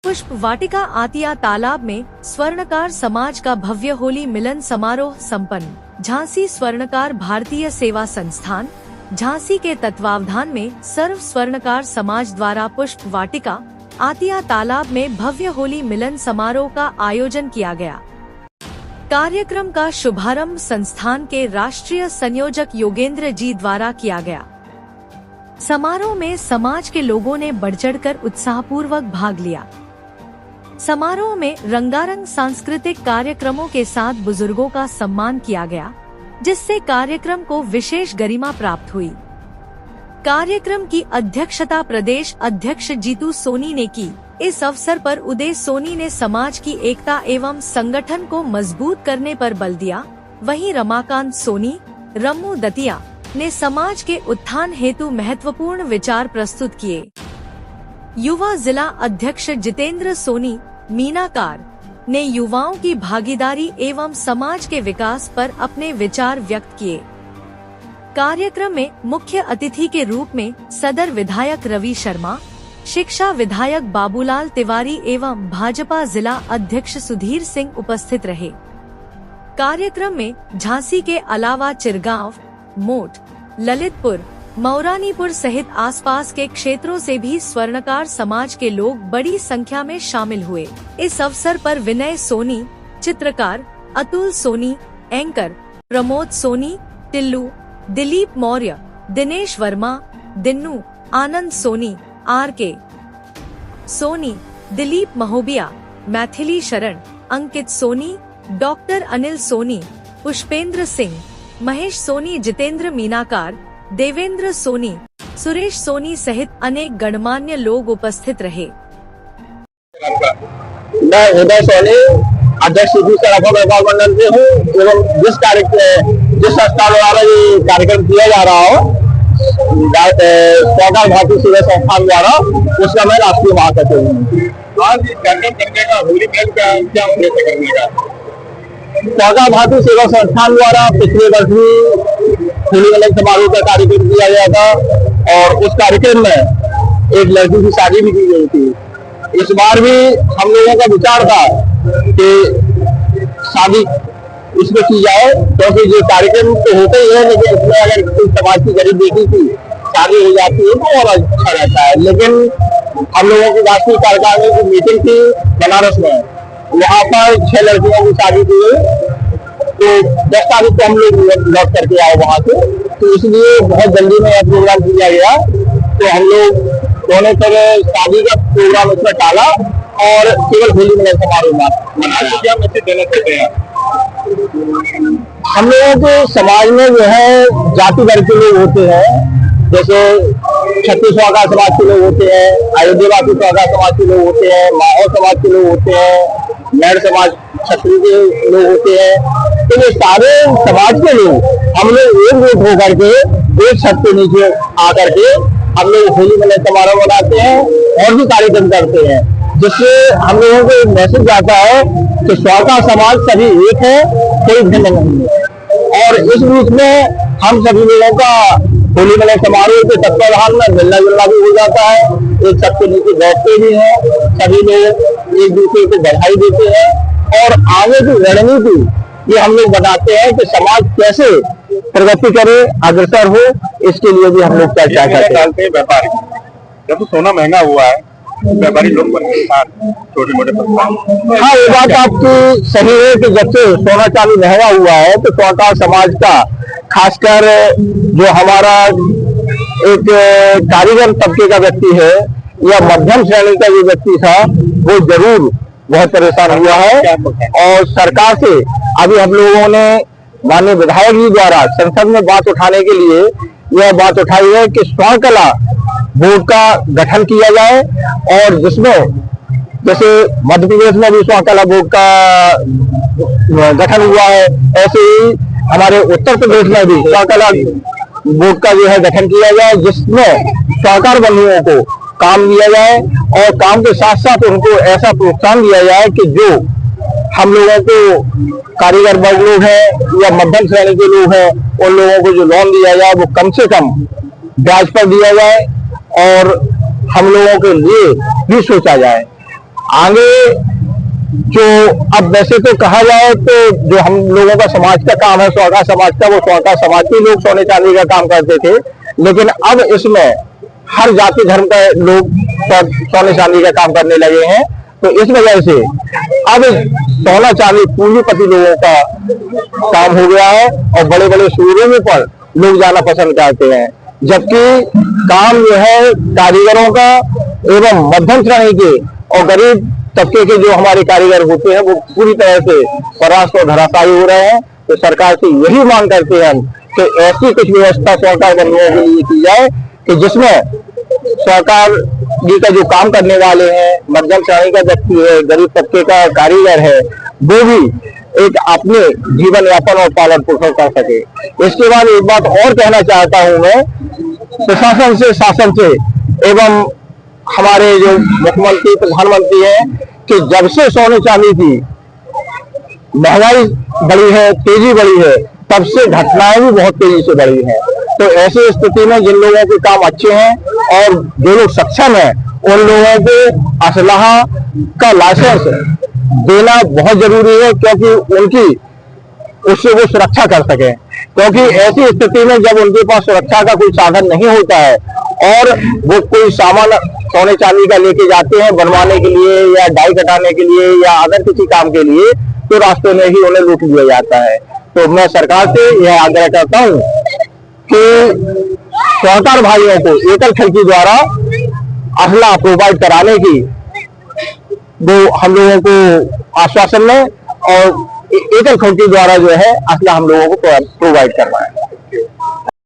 पुष्प वाटिका आतिया तालाब में स्वर्णकार समाज का भव्य होली मिलन समारोह संपन्न। झांसी स्वर्णकार भारतीय सेवा संस्थान झांसी के तत्वावधान में सर्व स्वर्णकार समाज द्वारा पुष्प वाटिका आतिया तालाब में भव्य होली मिलन समारोह का आयोजन किया गया। कार्यक्रम का शुभारंभ संस्थान के राष्ट्रीय संयोजक योगेंद्र जी द्वारा किया गया। समारोह में समाज के लोगों ने बढ़-चढ़कर उत्साहपूर्वक भाग लिया। समारोह में रंगारंग सांस्कृतिक कार्यक्रमों के साथ बुजुर्गों का सम्मान किया गया, जिससे कार्यक्रम को विशेष गरिमा प्राप्त हुई। कार्यक्रम की अध्यक्षता प्रदेश अध्यक्ष जीतू सोनी ने की। इस अवसर पर उदय सोनी ने समाज की एकता एवं संगठन को मजबूत करने पर बल दिया। वहीं रमाकांत सोनी, रम्मू दतिया ने समाज के उत्थान हेतु महत्वपूर्ण विचार प्रस्तुत किए। युवा जिला अध्यक्ष जितेंद्र सोनी, मीनाकार ने युवाओं की भागीदारी एवं समाज के विकास पर अपने विचार व्यक्त किए। कार्यक्रम में मुख्य अतिथि के रूप में सदर विधायक रवि शर्मा, शिक्षा विधायक बाबूलाल तिवारी एवं भाजपा जिला अध्यक्ष सुधीर सिंह उपस्थित रहे। कार्यक्रम में झांसी के अलावा चिरगांव, मोट, ललितपुर, मौरानीपुर सहित आसपास के क्षेत्रों से भी स्वर्णकार समाज के लोग बड़ी संख्या में शामिल हुए। इस अवसर पर विनय सोनी, चित्रकार अतुल सोनी, एंकर प्रमोद सोनी, टिल्लू, दिलीप मौर्य, दिनेश वर्मा, दिन्नू, आनंद सोनी, आर.के. सोनी, दिलीप महोबिया, मैथिली शरण, अंकित सोनी, डॉक्टर अनिल सोनी, पुष्पेंद्र सिंह, महेश सोनी, जितेंद्र मीनाकार, देवेंद्र सोनी, सुरेश सोनी सहित अनेक गणमान्य लोग उपस्थित रहे। मैं उदय सोनी, अध्यक्ष मंडल से हूँ एवं जिस संस्था द्वारा ये कार्यक्रम किया जा रहा हो, स्वर्णकार भारतीय सेवा संस्थान द्वारा, उसका मैं राष्ट्रीय महासचिव हूँ। आज कार्यक्रम करने का होली मिलन का क्या उद्देश्य करने का? स्वर्णकार भारतीय सेवा संस्थान द्वारा पिछले वर्ष भी होली मिलन समारोह का कार्यक्रम किया गया था और उस कार्यक्रम में एक लड़की की शादी भी की गई थी। इस बार भी हम लोगों का विचार था कि शादी इसमें की जाए, क्योंकि जो कार्यक्रम तो होते ही है, लेकिन इसमें अगर कोई समाज की गरीब बेटी की शादी हो जाती है तो और अच्छा रहता है। लेकिन हम लोगों की राष्ट्रीय कार्यकारिणी की मीटिंग थी बनारस में, वहाँ पर 6 लड़कियों की शादी की गई, तो 10 तारीख को हम लोग लौट करके आए वहाँ से, तो इसलिए बहुत जल्दी में यह प्रोग्राम किया गया। तो हम लोग दोनों तरह शादी का प्रोग्राम इसमें टाला और केवल होली मिलन समारोह में क्या मैसेज देना चाहते हैं? हम लोगों के समाज में जो है जाति वर्ग के लोग होते हैं, जैसे छत्तीस स्वागत समाज के लोग होते हैं, अयोध्यावासी स्वागत समाज के लोग होते हैं, माहौल समाज के लोग होते हैं, मेहर समाज क्षत्रिय के लोग होते हैं। तो ये सारे समाज के लोग हम लोग एकजुट होकर के एक छत के नीचे आकर के हम लोग होली मिलन समारोह मनाते हैं और भी कार्यक्रम करते हैं, जिससे हम लोगों को एक मैसेज आता है कि स्वर्णकार समाज सभी एक है, कोई भिन्न नहीं है। और इस बीच में हम सभी लोगों का होली मिलन समारोह के तत्वावधान में मिलना जुलना भी हो जाता है, एक छत के नीचे बैठते भी हैं, सभी लोग एक दूसरे को बधाई देते हैं और आगे की रणनीति ये हम लोग बताते हैं कि समाज कैसे प्रगति करे, अग्रसर हो, इसके लिए भी हम लोग चर्चा करते हैं। व्यापारी जब तो सोना महंगा हुआ है, व्यापारी लोग छोटे मोटे, हाँ ये बात आपकी सही है कि जब से सोना चांदी महंगा हुआ है तो स्वर्णकार समाज का, खासकर जो हमारा एक कारीगर तबके का व्यक्ति है या मध्यम श्रेणी का जो व्यक्ति था, वो जरूर बहुत परेशान हुआ है। और सरकार से अभी हम लोगों ने माननीय विधायक जी द्वारा संसद में बात उठाने के लिए यह बात उठाई है कि स्वर्णकला बोर्ड का गठन किया जाए, और जिसमें जैसे मध्य प्रदेश में भी स्वर्णकला बोर्ड का गठन हुआ है, ऐसे ही हमारे उत्तर प्रदेश में भी स्वर्णकला बोर्ड का जो है गठन किया जाए, जिसमें स्वर्णकार बंधुओं को काम दिया जाए और काम के साथ साथ उनको ऐसा प्रोत्साहन दिया जाए कि जो हम लोगों को कारीगर वर्ग लोग हैं या मध्यम श्रेणी के लोग हैं, उन लोगों को जो लोन दिया जाए वो कम से कम ब्याज पर दिया जाए और हम लोगों के लिए भी सोचा जाए। आगे जो अब वैसे तो कहा जाए तो जो हम लोगों का समाज का काम है स्वागत समाज का, वो स्वागत समाज के लोग सोने चांदी का काम करते थे, लेकिन अब इसमें हर जाति धर्म का लोग सोने चांदी का काम करने लगे हैं। तो इस वजह से अब सोना चांदी पूंजीपति लोगों का काम हो गया है और बड़े बड़े शोरूमों पर लोग जाना पसंद करते हैं, जबकि काम जो है कारीगरों का एवं मध्यम श्रेणी के और गरीब तबके के जो हमारे कारीगर होते हैं वो पूरी तरह से परास्त और धराशायी हो रहे हैं। तो सरकार से यही मांग करते हैं कि ऐसी कुछ व्यवस्था सरकार बनने के लिए की जाए कि जिसमें सरकार जी का जो काम करने वाले हैं, मध्यम श्रेणी का व्यक्ति है, गरीब तबके का कारीगर है, वो भी एक अपने जीवन यापन और पालन पोषण कर सके। इसके बाद एक बात और कहना चाहता हूं मैं प्रशासन से, शासन से एवं हमारे जो मुख्यमंत्री प्रधानमंत्री हैं कि जब से सोने चांदी की महंगाई बढ़ी है, तेजी बढ़ी है, तब से घटनाएं भी बहुत तेजी से बढ़ी हैं। तो ऐसी स्थिति में जिन लोगों के काम अच्छे हैं और जो लोग सक्षम हैं, उन लोगों को असलहा का लाइसेंस देना बहुत जरूरी है, क्योंकि उनकी उससे वो सुरक्षा कर सके। क्योंकि ऐसी स्थिति में जब उनके पास सुरक्षा का कोई साधन नहीं होता है और वो कोई सामान सोने चांदी का लेके जाते हैं बनवाने के लिए या डाई कटाने के लिए या अदर किसी काम के लिए, तो रास्ते में ही उन्हें लूट लिया जाता है। तो मैं सरकार से यह आग्रह करता हूं कि सरकार भाइयों को एकल खिड़की द्वारा असला प्रोवाइड कराने की वो हम लोगों को आश्वासन है और एकल खिड़की द्वारा जो है असला हम लोगों को प्रोवाइड करना है।